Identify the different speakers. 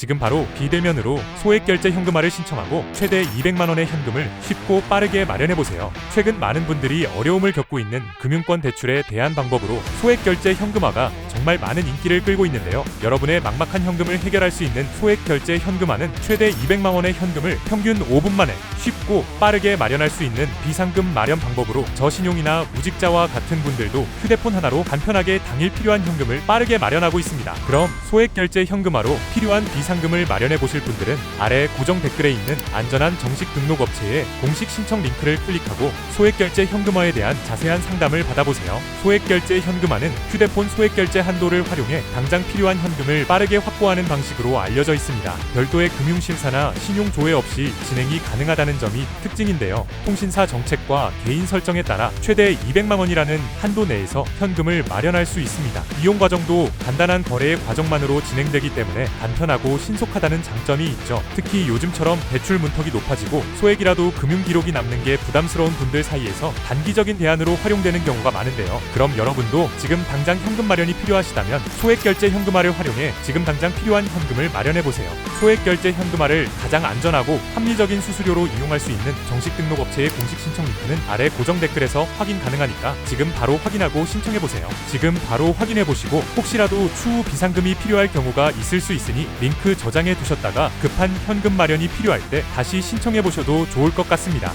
Speaker 1: 지금 바로 비대면으로 소액결제 현금화를 신청하고 최대 200만 원의 현금을 쉽고 빠르게 마련해보세요. 최근 많은 분들이 어려움을 겪고 있는 금융권 대출에 대한 방법으로 소액결제 현금화가 정말 많은 인기를 끌고 있는데요. 여러분의 막막한 현금을 해결할 수 있는 소액결제 현금화는 최대 200만 원의 현금을 평균 5분 만에 쉽고 빠르게 마련할 수 있는 비상금 마련 방법으로 저신용이나 무직자와 같은 분들도 휴대폰 하나로 간편하게 당일 필요한 현금을 빠르게 마련하고 있습니다. 그럼 소액결제 현금화로 필요한 비상금을 마련해 보실 분들은 아래 고정 댓글에 있는 안전한 정식 등록 업체의 공식 신청 링크를 클릭하고 소액결제 현금화에 대한 자세한 상담을 받아보세요. 소액결제 현금화는 휴대폰 소액결제 한도를 활용해 당장 필요한 현금을 빠르게 확보하는 방식으로 알려져 있습니다. 별도의 금융심사나 신용조회 없이 진행이 가능하다는 점이 특징인데요. 통신사 정책과 개인 설정에 따라 최대 200만 원이라는 한도 내에서 현금을 마련할 수 있습니다. 이용 과정도 간단한 거래의 과정만으로 진행되기 때문에 간편하고 신속하다는 장점이 있죠. 특히 요즘처럼 대출 문턱이 높아지고 소액이라도 금융 기록이 남는 게 부담스러운 분들 사이에서 단기적인 대안으로 활용되는 경우가 많은데요. 그럼 여러분도 지금 당장 현금 마련이 필요하시다면 소액결제 현금화를 활용해 지금 당장 필요한 현금을 마련해보세요. 소액결제 현금화를 가장 안전하고 합리적인 수수료로 이용할 수 있는 정식 등록 업체의 공식 신청 링크는 아래 고정 댓글에서 확인 가능하니까 지금 바로 확인하고 신청해보세요. 지금 바로 확인해보시고 혹시라도 추후 비상금이 필요할 경우가 있을 수 있으니 링크 저장해 두셨다가 급한 현금 마련이 필요할 때 다시 신청해보셔도 좋을 것 같습니다.